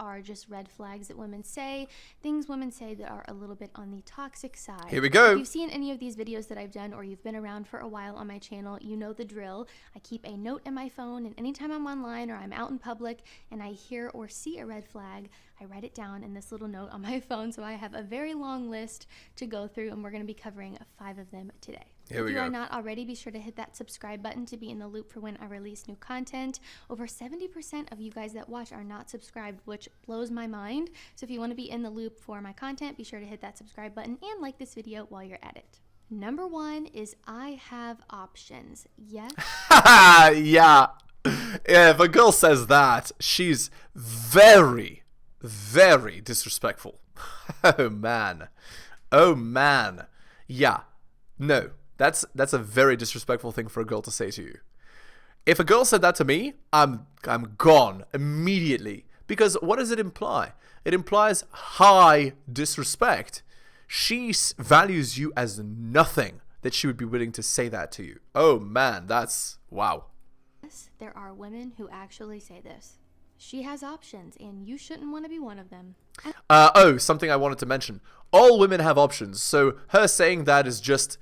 are just red flags that women say, things women say that are a little bit on the toxic side. Here we go. If you've seen any of these videos that I've done, or you've been around for a while on my channel, you know the drill. I keep a note in my phone, and anytime I'm online or I'm out in public and I hear or see a red flag, I write it down in this little note on my phone. So I have a very long list to go through, and we're going to be covering 5 of them today. Here we If you go. are not already, be sure to hit that subscribe button to be in the loop for when I release new content. Over 70% of you guys that watch are not subscribed, which blows my mind. So if you want to be in the loop for my content, be sure to hit that subscribe button and like this video while you're at it. Number 1 is I have options. Yes. Yeah. If a girl says that, she's very, very disrespectful. Oh man. Oh man. Yeah. No. That's a very disrespectful thing for a girl to say to you. If a girl said that to me, I'm gone immediately. Because what does it imply? It implies high disrespect. She values you as nothing that she would be willing to say that to you. Oh man, that's wow. Yes, there are women who actually say this. She has options, and you shouldn't want to be one of them. Oh, something I wanted to mention. All women have options. So her saying that is just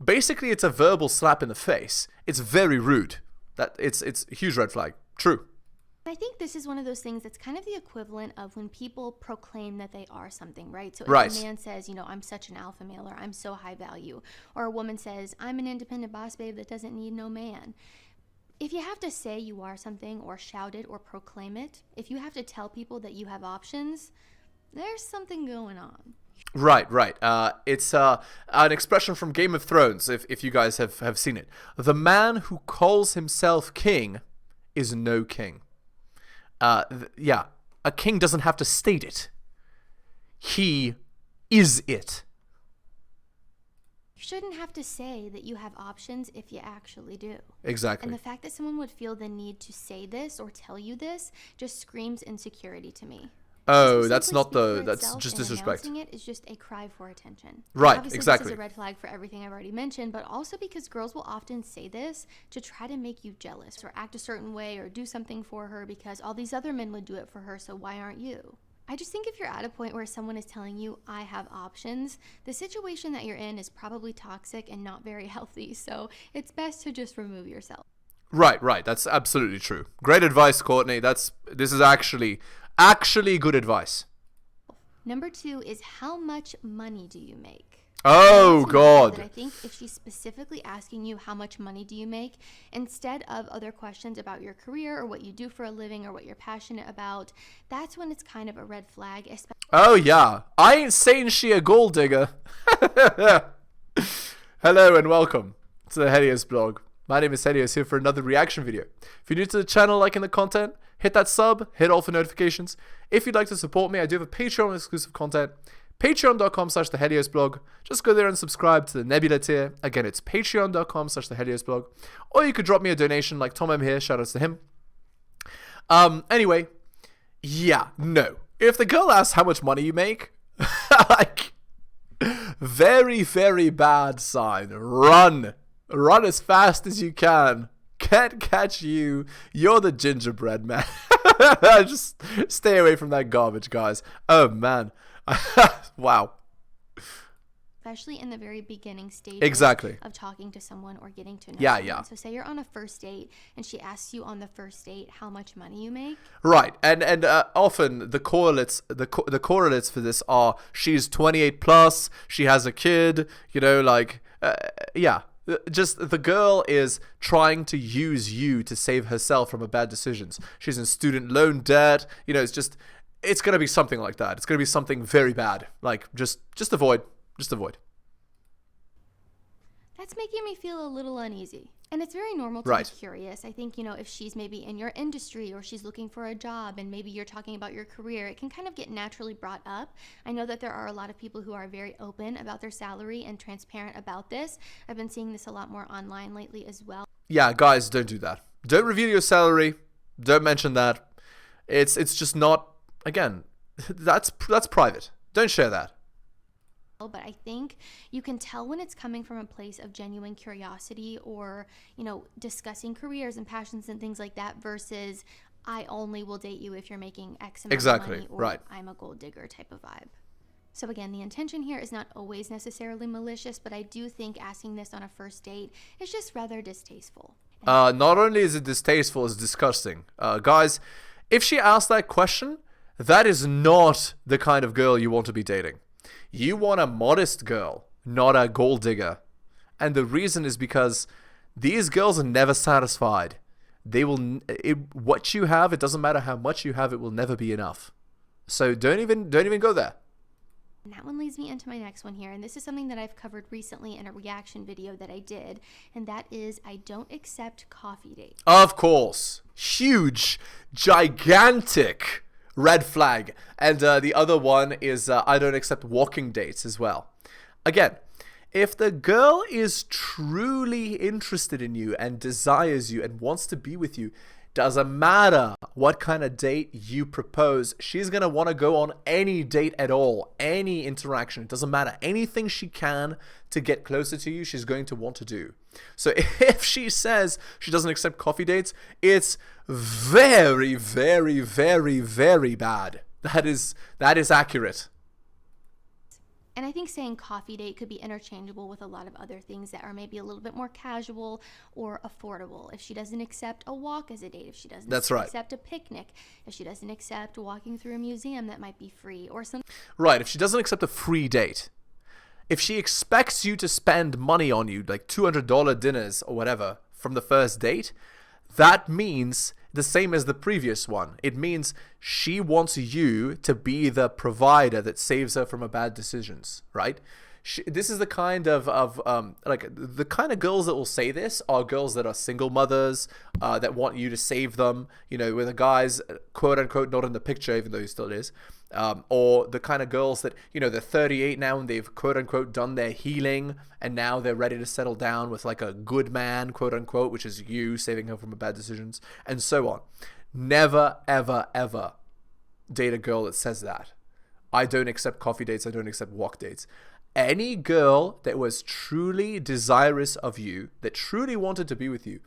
basically it's a verbal slap in the face. It's very rude. It's a huge red flag. True. I think this is one of those things that's kind of the equivalent of when people proclaim that they are something, right? So if Right. a man says, you know, I'm such an alpha male, or I'm so high value, or a woman says, I'm an independent boss babe that doesn't need no man. If you have to say you are something, or shout it, or proclaim it, if you have to tell people that you have options, there's something going on. Right. It's an expression from Game of Thrones, if you guys have seen it. The man who calls himself king is no king. Yeah, a king doesn't have to state it. He is it. You shouldn't have to say that you have options if you actually do. Exactly. And the fact that someone would feel the need to say this or tell you this just screams insecurity to me. Oh, To that's simply not speak for that's itself just and disrespect. announcing it is just a cry for attention. Right, Obviously, exactly. This is a red flag for everything I've already mentioned, but also because girls will often say this to try to make you jealous or act a certain way or do something for her because all these other men would do it for her, so why aren't you? I just think if you're at a point where someone is telling you, I have options, the situation that you're in is probably toxic and not very healthy, so it's best to just remove yourself. Right. That's absolutely true. Great advice, Courtney. This is actually good advice. Number 2 is how much money do you make? Oh, God. I think if she's specifically asking you how much money do you make, instead of other questions about your career or what you do for a living or what you're passionate about, that's when it's kind of a red flag. Oh, yeah. I ain't saying she a gold digger. Hello and welcome to the Helios blog. My name is Helios, here for another reaction video. If you're new to the channel, liking the content, hit that sub, hit all for notifications. If you'd like to support me, I do have a Patreon exclusive content. Patreon.com/theheliosblog. Just go there and subscribe to the Nebula tier. Again, it's patreon.com/theheliosblog. Or you could drop me a donation like Tom M here. Shout outs to him. Anyway, yeah, no. If the girl asks how much money you make, like, very, very bad sign. Run as fast as you can. Can't catch you. You're the gingerbread man. Just stay away from that garbage, guys. Oh, man. Wow. Especially in the very beginning stages Exactly. of talking to someone or getting to know Yeah. someone. So say you're on a first date and she asks you on the first date how much money you make. Right. And often the correlates for this are she's 28 plus, she has a kid, you know, like, yeah. Just the girl is trying to use you to save herself from bad decisions. She's in student loan debt. You know, it's going to be something like that. It's going to be something very bad. Like, just avoid. Just avoid. That's making me feel a little uneasy. And it's very normal to Right. be curious. I think, you know, if she's maybe in your industry or she's looking for a job and maybe you're talking about your career, it can kind of get naturally brought up. I know that there are a lot of people who are very open about their salary and transparent about this. I've been seeing this a lot more online lately as well. Yeah, guys, don't do that. Don't reveal your salary. Don't mention that. It's just not, again, that's private. Don't share that. But I think you can tell when it's coming from a place of genuine curiosity or, you know, discussing careers and passions and things like that versus I only will date you if you're making X amount of money, or right. I'm a gold digger type of vibe. So again, the intention here is not always necessarily malicious, but I do think asking this on a first date is just rather distasteful. Not only is it distasteful, it's disgusting. Guys, if she asked that question, that is not the kind of girl you want to be dating. You want a modest girl, not a gold digger. And the reason is because these girls are never satisfied. What you have, it doesn't matter how much you have, it will never be enough. So don't even go there. And that one leads me into my next one here, and this is something that I've covered recently in a reaction video that I did, and that is I don't accept coffee dates. Of course. Huge, gigantic red flag. And the other one is I don't accept walking dates as well. Again, if the girl is truly interested in you and desires you and wants to be with you, doesn't matter what kind of date you propose, she's going to want to go on any date at all, any interaction. It doesn't matter. Anything she can to get closer to you, she's going to want to do. So if she says she doesn't accept coffee dates, it's very, very, very, very bad. That is accurate. And I think saying coffee date could be interchangeable with a lot of other things that are maybe a little bit more casual or affordable. If she doesn't accept a walk as a date, if she doesn't accept a picnic, if she doesn't accept walking through a museum that might be free or something. Right, if she doesn't accept a free date. If she expects you to spend money on you, like $200 dinners or whatever from the first date, that means the same as the previous one. It means she wants you to be the provider that saves her from bad decisions, right? This is the kind of the kind of girls that will say this are girls that are single mothers, that want you to save them, you know, where the guy's quote unquote not in the picture, even though he still is. Or the kind of girls that, you know, they're 38 now and they've quote unquote done their healing and now they're ready to settle down with like a good man, quote unquote, which is you saving her from bad decisions, and so on. Never, ever, ever date a girl that says that. I don't accept coffee dates. I don't accept walk dates. Any girl that was truly desirous of you, that truly wanted to be with you,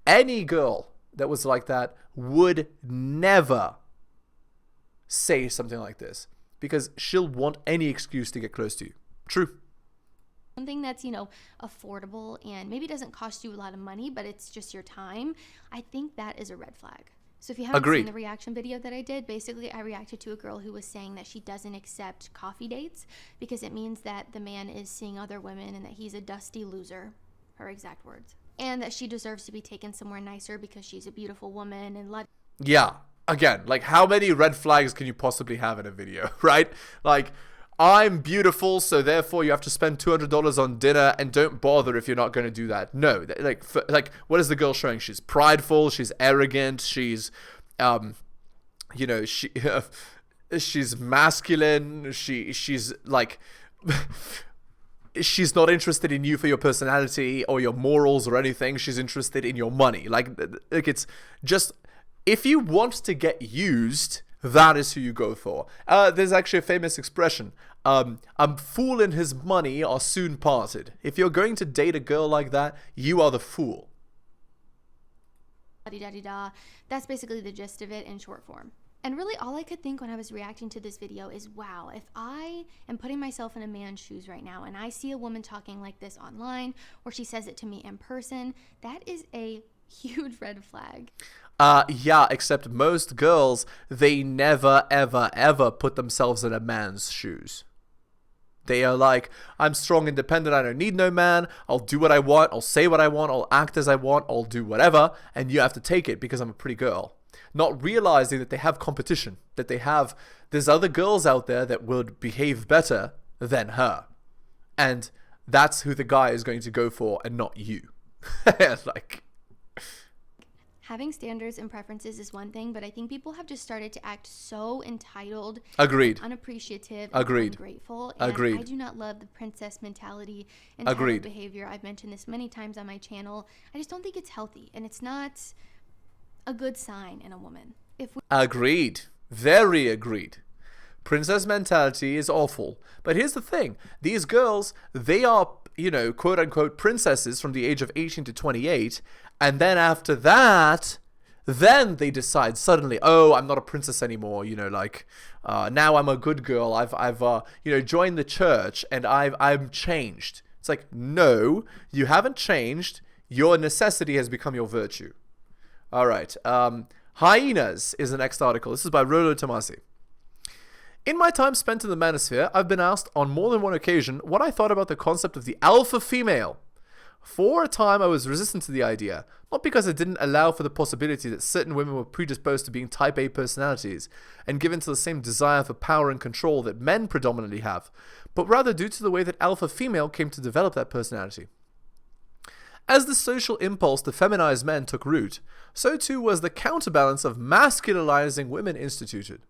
any girl that was like that would never say something like this, because she'll want any excuse to get close to you. True. Something that's, you know, affordable and maybe doesn't cost you a lot of money, but it's just your time. I think that is a red flag. So if you haven't seen the reaction video that I did, basically I reacted to a girl who was saying that she doesn't accept coffee dates because it means that the man is seeing other women and that he's a dusty loser, her exact words, and that she deserves to be taken somewhere nicer because she's a beautiful woman and yeah. Again, like how many red flags can you possibly have in a video, right? Like, I'm beautiful, so therefore you have to spend $200 on dinner and don't bother if you're not going to do that. No, like what is the girl showing? She's prideful, she's arrogant, she's, you know, she's masculine, she's like, she's not interested in you for your personality or your morals or anything. She's interested in your money. Like it's just, if you want to get used, that is who you go for. There's actually a famous expression. A fool and his money are soon parted. If you're going to date a girl like that, you are the fool. That's basically the gist of it in short form. And really all I could think when I was reacting to this video is, wow, if I am putting myself in a man's shoes right now and I see a woman talking like this online or she says it to me in person, that is a huge red flag. Yeah, except most girls, they never, ever, ever put themselves in a man's shoes. They are like, I'm strong, independent, I don't need no man, I'll do what I want, I'll say what I want, I'll act as I want, I'll do whatever, and you have to take it because I'm a pretty girl. Not realizing that they have competition, that there's other girls out there that would behave better than her. And that's who the guy is going to go for and not you. Like, having standards and preferences is one thing, but I think people have just started to act so entitled, agreed, unappreciative, agreed, and ungrateful. And agreed. I do not love the princess mentality and entitled behavior. I've mentioned this many times on my channel. I just don't think it's healthy, and it's not a good sign in a woman. Agreed. Very agreed. Princess mentality is awful. But here's the thing. These girls, they are, you know, quote unquote princesses from the age of 18 to 28. And then after that, Then they decide suddenly, oh, I'm not a princess anymore. Now I'm a good girl. I've joined the church and I'm changed. It's like, no, you haven't changed. Your necessity has become your virtue. All right. Hyenas is the next article. This is by Rollo Tomasi. In my time spent in the manosphere, I've been asked on more than one occasion what I thought about the concept of the alpha female. For a time, I was resistant to the idea, not because it didn't allow for the possibility that certain women were predisposed to being type A personalities and given to the same desire for power and control that men predominantly have, but rather due to the way that alpha female came to develop that personality. As the social impulse to feminize men took root, so too was the counterbalance of masculinizing women instituted.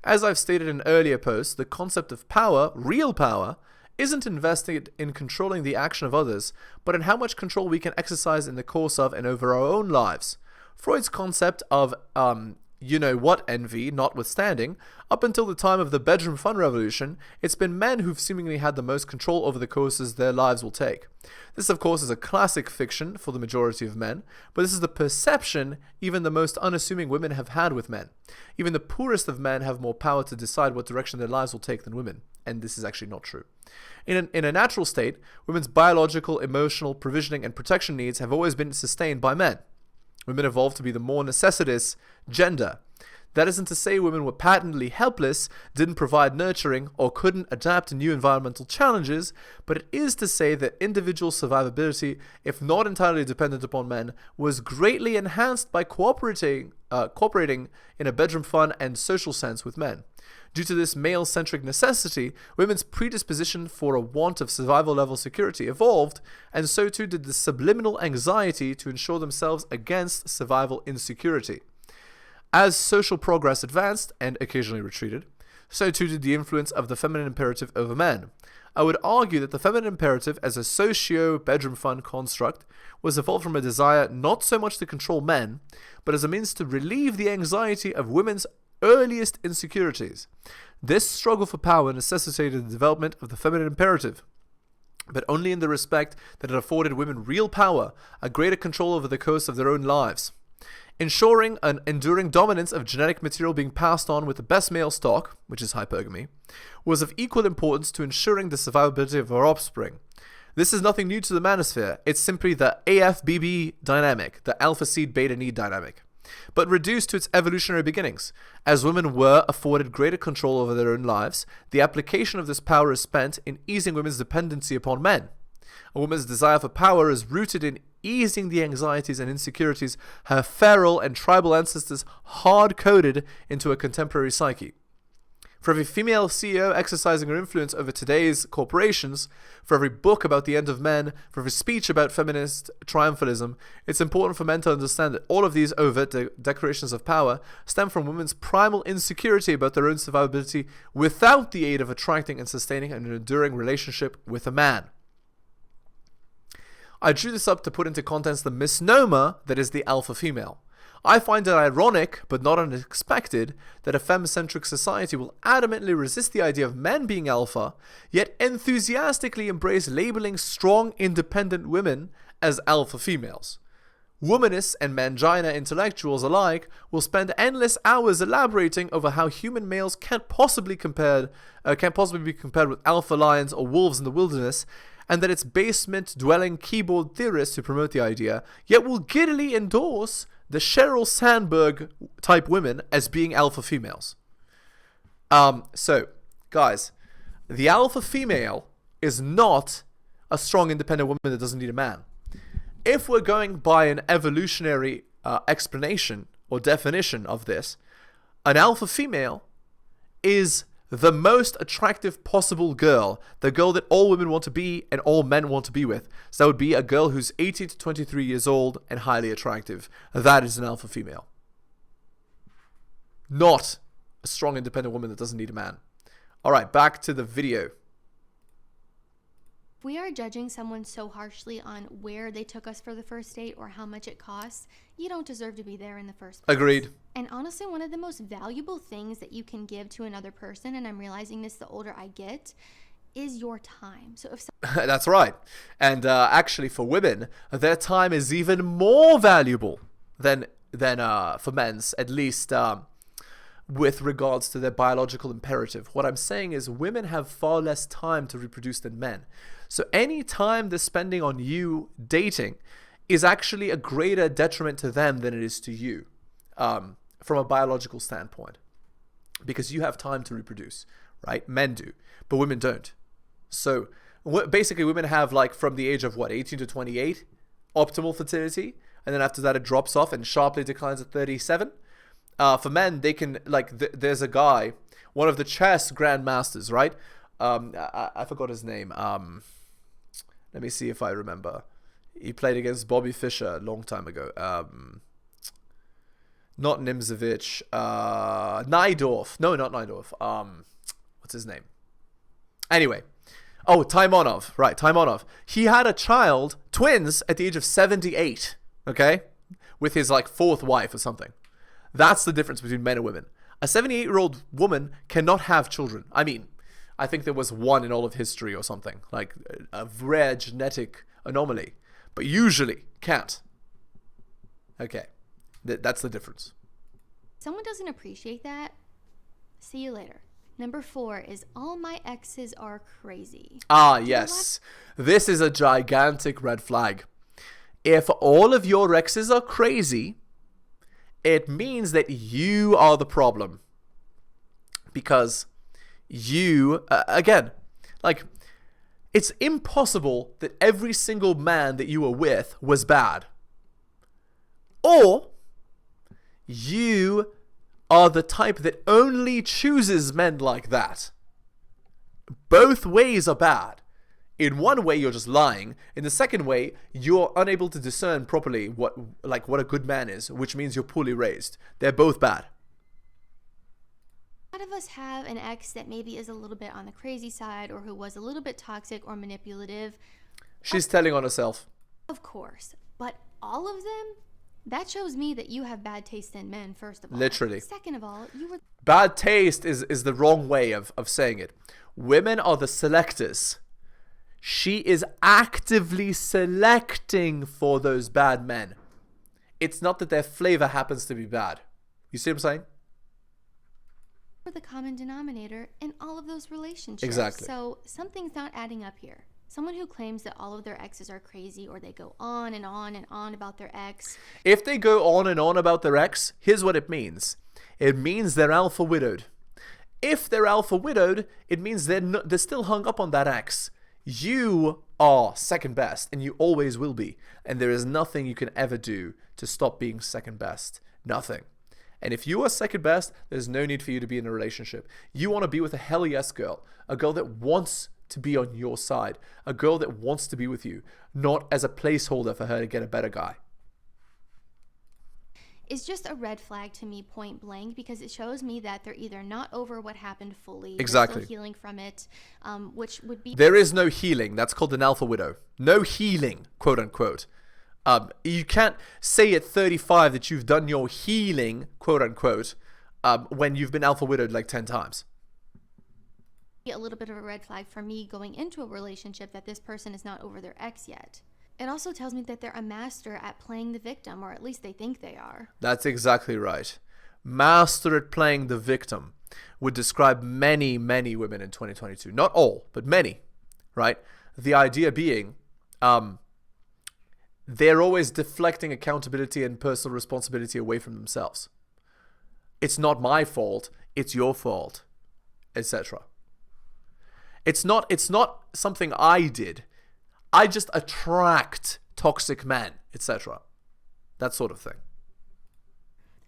As I've stated in earlier posts, the concept of power, real power, isn't invested in controlling the action of others, but in how much control we can exercise in the course of and over our own lives. Freud's concept of envy notwithstanding, up until the time of the bedroom fun revolution, it's been men who've seemingly had the most control over the courses their lives will take. This, of course, is a classic fiction for the majority of men, but this is the perception even the most unassuming women have had with men. Even the poorest of men have more power to decide what direction their lives will take than women, and this is actually not true. In a natural state, women's biological, emotional, provisioning, and protection needs have always been sustained by men. Women evolved to be the more necessitous gender. That isn't to say women were patently helpless, didn't provide nurturing, or couldn't adapt to new environmental challenges, but it is to say that individual survivability, if not entirely dependent upon men, was greatly enhanced by cooperating in a bedroom fun and social sense with men. Due to this male-centric necessity, women's predisposition for a want of survival-level security evolved, and so too did the subliminal anxiety to ensure themselves against survival insecurity. As social progress advanced, and occasionally retreated, so too did the influence of the feminine imperative over men. I would argue that the feminine imperative as a socio-bedroom fun construct was evolved from a desire not so much to control men, but as a means to relieve the anxiety of women's earliest insecurities. This struggle for power necessitated the development of the feminine imperative, but only in the respect that it afforded women real power, a greater control over the course of their own lives. Ensuring an enduring dominance of genetic material being passed on with the best male stock, which is hypergamy, was of equal importance to ensuring the survivability of our offspring. This is nothing new to the manosphere, it's simply the AFBB dynamic, the alpha seed beta need dynamic, but reduced to its evolutionary beginnings. As women were afforded greater control over their own lives, the application of this power is spent in easing women's dependency upon men. A woman's desire for power is rooted in easing the anxieties and insecurities her feral and tribal ancestors hard-coded into a contemporary psyche. For every female CEO exercising her influence over today's corporations, for every book about the end of men, for every speech about feminist triumphalism, it's important for men to understand that all of these overt declarations of power stem from women's primal insecurity about their own survivability without the aid of attracting and sustaining an enduring relationship with a man. I drew this up to put into context the misnomer that is the alpha female. I find it ironic, but not unexpected, that a femme-centric society will adamantly resist the idea of men being alpha, yet enthusiastically embrace labeling strong, independent women as alpha females. Womanists and mangina intellectuals alike will spend endless hours elaborating over how human males can't possibly be compared with alpha lions or wolves in the wilderness, and that it's basement-dwelling keyboard theorists who promote the idea, yet will giddily endorse the Sheryl Sandberg type women as being alpha females. So, guys, the alpha female is not a strong, independent woman that doesn't need a man. If we're going by an evolutionary explanation or definition of this, an alpha female is the most attractive possible girl, the girl that all women want to be and all men want to be with. So that would be a girl who's 18 to 23 years old and highly attractive. That is an alpha female. Not a strong, independent woman that doesn't need a man. All right, back to the video. We are judging someone so harshly on where they took us for the first date or how much it costs. You don't deserve to be there in the first place. Agreed. And honestly, one of the most valuable things that you can give to another person, and I'm realizing this the older I get, is your time. So if That's right. And actually for women, their time is even more valuable than for men's, at least with regards to their biological imperative. What I'm saying is women have far less time to reproduce than men. So any time they're spending on you dating is actually a greater detriment to them than it is to you, from a biological standpoint, because you have time to reproduce, right? Men do, but women don't. So basically women have, like, from the age of 18 to 28 optimal fertility, and then after that it drops off and sharply declines at 37. For men, they can, like, there's a guy, one of the chess grandmasters, right? I forgot his name. Let me see if I remember. He played against Bobby Fischer a long time ago. Not Nimzovich. Naidorf. No, not Naidorf. What's his name? Anyway. Oh, Taimonov. Right, Taimonov. He had a child, twins, at the age of 78. Okay? With his, like, fourth wife or something. That's the difference between men and women. A 78-year-old woman cannot have children. I mean, I think there was one in all of history or something. Like a rare genetic anomaly. But usually can't. Okay. That's the difference. Someone doesn't appreciate that. See you later. Number 4 is all my exes are crazy. Ah, yes. This is a gigantic red flag. If all of your exes are crazy, it means that you are the problem. Because you, again, like, it's impossible that every single man that you were with was bad. Or you are the type that only chooses men like that. Both ways are bad. In one way, you're just lying. In the second way, you're unable to discern properly what a good man is, which means you're poorly raised. They're both bad. A lot of us have an ex that maybe is a little bit on the crazy side, or who was a little bit toxic or manipulative. She's telling on herself. Of course. But all of them? That shows me that you have bad taste in men, first of all. Literally. Second of all, you were... Bad taste is the wrong way of saying it. Women are the selectors. She is actively selecting for those bad men. It's not that their flavor happens to be bad. You see what I'm saying? The common denominator in all of those relationships. Exactly. So something's not adding up here. Someone who claims that all of their exes are crazy, or they go on and on and on about their ex. If they go on and on about their ex, here's what it means. It means they're alpha widowed. If they're alpha widowed, it means they're still hung up on that ex. You are second best, and you always will be. And there is nothing you can ever do to stop being second best. Nothing. And if you are second best, there's no need for you to be in a relationship. You want to be with a Helios girl, a girl that wants to be on your side, a girl that wants to be with you, not as a placeholder for her to get a better guy. Is just a red flag to me, point blank, because it shows me that they're either not over what happened fully, exactly, they're still healing from it, which would be... There is no healing. That's called an alpha widow. No healing, quote unquote. You can't say at 35 that you've done your healing, quote unquote, when you've been alpha widowed like 10 times. A little bit of a red flag for me going into a relationship that this person is not over their ex yet. It also tells me that they're a master at playing the victim, or at least they think they are. That's exactly right. Master at playing the victim would describe many, many women in 2022. Not all, but many, right? The idea being, they're always deflecting accountability and personal responsibility away from themselves. It's not my fault, it's your fault, etc. It's not something I did. I just attract toxic men, etc. That sort of thing.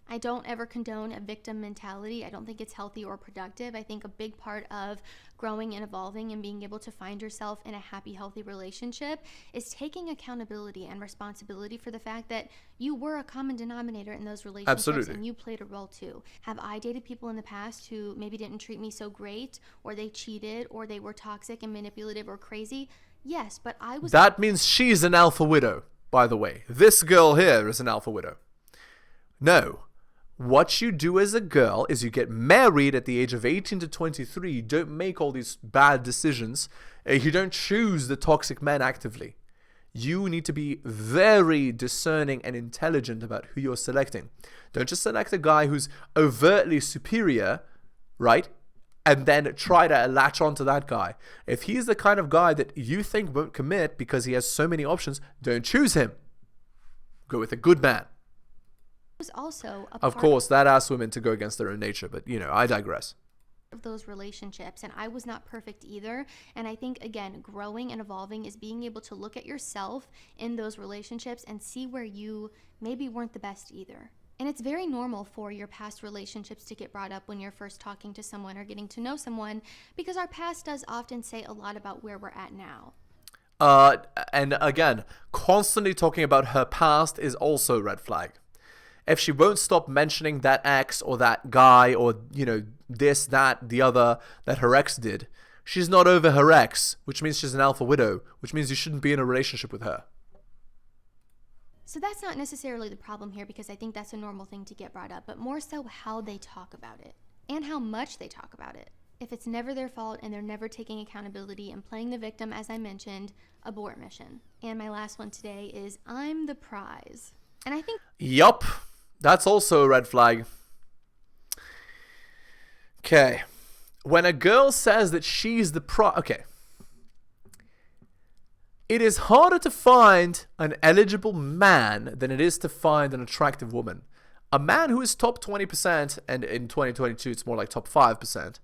I don't ever condone a victim mentality. I don't think it's healthy or productive. I think a big part of growing and evolving and being able to find yourself in a happy, healthy relationship is taking accountability and responsibility for the fact that you were a common denominator in those relationships. Absolutely. And you played a role too. Have I dated people in the past who maybe didn't treat me so great, or they cheated, or they were toxic and manipulative or crazy? Yes, but I was... That means she's an alpha widow, by the way. This girl here is an alpha widow. No. What you do as a girl is you get married at the age of 18 to 23. You don't make all these bad decisions. You don't choose the toxic men actively. You need to be very discerning and intelligent about who you're selecting. Don't just select a guy who's overtly superior, right? And then try to latch onto that guy. If he's the kind of guy that you think won't commit because he has so many options, don't choose him. Go with a good man. Was also a Of part course, that asks women to go against their own nature, but I digress. of those relationships, and I was not perfect either. And I think, again, growing and evolving is being able to look at yourself in those relationships and see where you maybe weren't the best either. And it's very normal for your past relationships to get brought up when you're first talking to someone or getting to know someone, because our past does often say a lot about where we're at now. And again, constantly talking about her past is also a red flag. If she won't stop mentioning that ex or that guy or, this, that, the other that her ex did, she's not over her ex, which means she's an alpha widow, which means you shouldn't be in a relationship with her. So that's not necessarily the problem here, because I think that's a normal thing to get brought up, but more so how they talk about it and how much they talk about it. If it's never their fault and they're never taking accountability and playing the victim, as I mentioned, abort mission. And my last one today is I'm the prize. And I think... Yup. That's also a red flag. Okay. When a girl says that she's the prize... Okay. It is harder to find an eligible man than it is to find an attractive woman. A man who is top 20%, and in 2022 it's more like top 5%,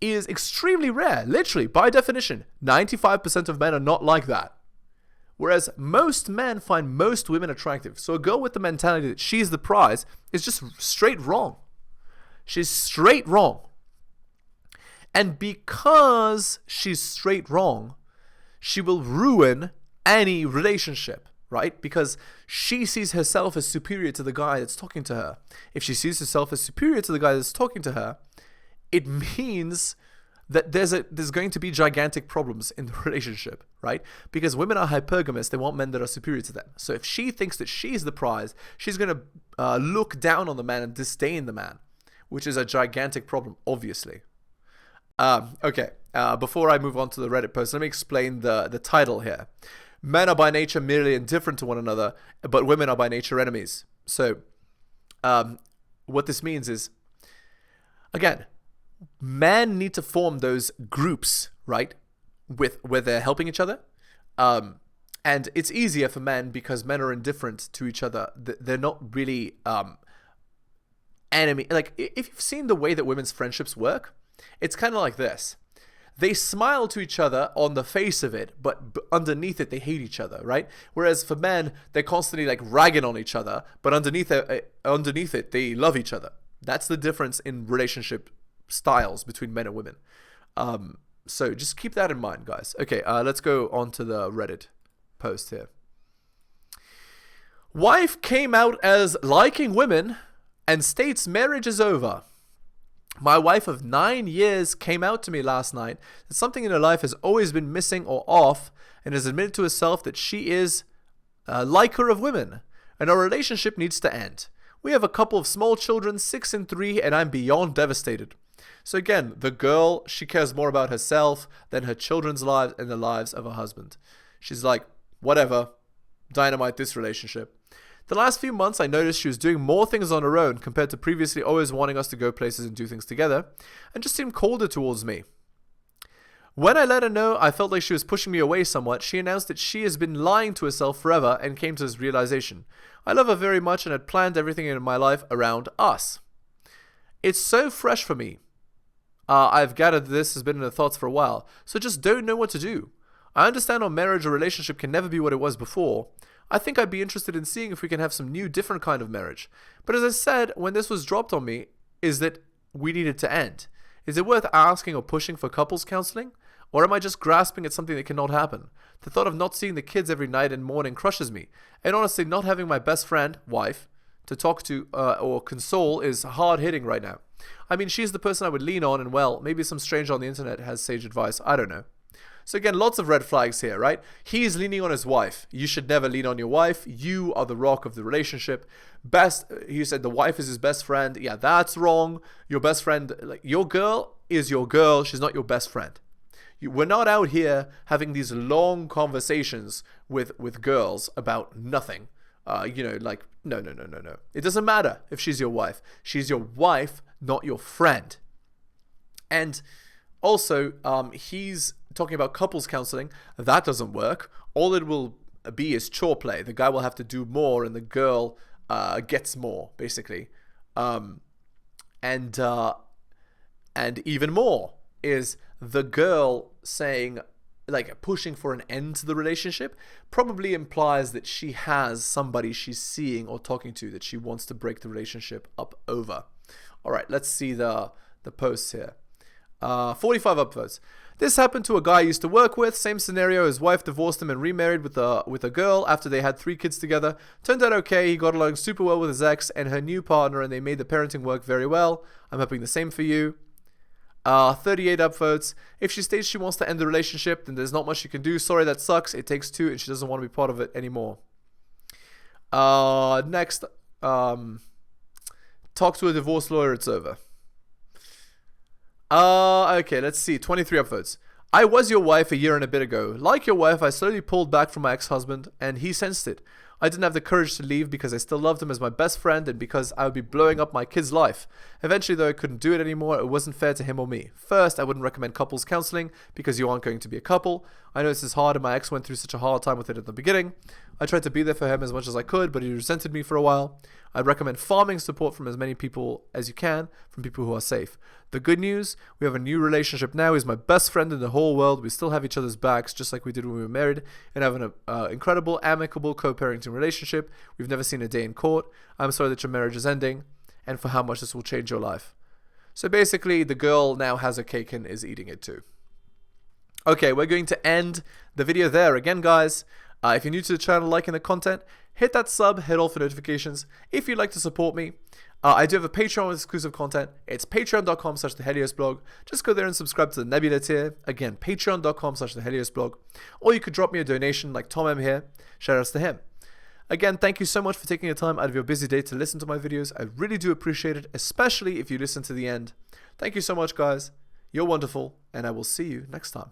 is extremely rare. Literally, by definition, 95% of men are not like that. Whereas most men find most women attractive. So a girl with the mentality that she's the prize is just straight wrong. She's straight wrong. And because she's straight wrong, she will ruin any relationship, right? Because she sees herself as superior to the guy that's talking to her. If she sees herself as superior to the guy that's talking to her, it means that there's going to be gigantic problems in the relationship, right? Because women are hypergamous. They want men that are superior to them. So if she thinks that she's the prize, she's going to look down on the man and disdain the man, which is a gigantic problem, obviously. Okay. Before I move on to the Reddit post, let me explain the title here. Men are by nature merely indifferent to one another, but women are by nature enemies. So what this means is, again, men need to form those groups, right, where they're helping each other. And it's easier for men because men are indifferent to each other. They're not really enemy. Like, if you've seen the way that women's friendships work, it's kind of like this. They smile to each other on the face of it, but underneath it, they hate each other, right? Whereas for men, they're constantly like ragging on each other, but underneath it, they love each other. That's the difference in relationship styles between men and women. So just keep that in mind, guys. Okay, let's go on to the Reddit post here. Wife came out as liking women and states marriage is over. My wife of 9 years came out to me last night that something in her life has always been missing or off, and has admitted to herself that she is a liker of women, and our relationship needs to end. We have a couple of small children, 6 and 3, and I'm beyond devastated. So again, the girl, she cares more about herself than her children's lives and the lives of her husband. She's like, whatever, dynamite this relationship. The last few months, I noticed she was doing more things on her own compared to previously always wanting us to go places and do things together, and just seemed colder towards me. When I let her know I felt like she was pushing me away somewhat, she announced that she has been lying to herself forever and came to this realization. I love her very much and had planned everything in my life around us. It's so fresh for me. I've gathered this has been in her thoughts for a while, so just don't know what to do. I understand our marriage or relationship can never be what it was before. I think I'd be interested in seeing if we can have some new, different kind of marriage. But as I said, when this was dropped on me, is that we needed to end. Is it worth asking or pushing for couples counseling? Or am I just grasping at something that cannot happen? The thought of not seeing the kids every night and morning crushes me. And honestly, not having my best friend, wife, to talk to or console is hard hitting right now. I mean, she's the person I would lean on, and well, maybe some stranger on the internet has sage advice. I don't know. So again, lots of red flags here, right? He's leaning on his wife. You should never lean on your wife. You are the rock of the relationship. He said the wife is his best friend. Yeah, that's wrong. Your best friend, like your girl is your girl. She's not your best friend. We're not out here having these long conversations with girls about nothing. Like, no. It doesn't matter if she's your wife. She's your wife, not your friend. And also, he's talking about couples counseling. That doesn't work. All it will be is chore play. The guy will have to do more and the girl gets more, basically. And even more is the girl saying, like, pushing for an end to the relationship probably implies that she has somebody she's seeing or talking to that she wants to break the relationship up over. All right, let's see the posts here. 45 upvotes. This happened to a guy I used to work with. Same scenario. His wife divorced him and remarried with a girl after they had 3 kids together. Turned out okay. He got along super well with his ex and her new partner, and they made the parenting work very well. I'm hoping the same for you. 38 upvotes. If she states she wants to end the relationship, then there's not much you can do. Sorry, that sucks. It takes 2, and she doesn't want to be part of it anymore. Next. Talk to a divorce lawyer. It's over. Okay, let's see. 23 upvotes. I was your wife a year and a bit ago. Like your wife, I slowly pulled back from my ex-husband, and he sensed it. I didn't have the courage to leave because I still loved him as my best friend and because I would be blowing up my kid's life. Eventually, though, I couldn't do it anymore. It wasn't fair to him or me. First, I wouldn't recommend couples counseling because you aren't going to be a couple. I know this is hard, and my ex went through such a hard time with it at the beginning. I tried to be there for him as much as I could, but he resented me for a while. I'd recommend farming support from as many people as you can, from people who are safe. The good news, we have a new relationship now. He's my best friend in the whole world. We still have each other's backs, just like we did when we were married, and have an incredible, amicable co-parenting relationship. We've never seen a day in court. I'm sorry that your marriage is ending, and for how much this will change your life. So basically, the girl now has a cake and is eating it too. Okay, we're going to end the video there. Again, guys, if you're new to the channel, liking the content, hit that sub, hit all for notifications. If you'd like to support me, I do have a Patreon with exclusive content. It's patreon.com/theheliosblog. Just go there and subscribe to the Nebula tier. Again, patreon.com/theheliosblog. Or you could drop me a donation like Tom M here. Shout outs to him. Again, thank you so much for taking the time out of your busy day to listen to my videos. I really do appreciate it, especially if you listen to the end. Thank you so much, guys. You're wonderful, and I will see you next time.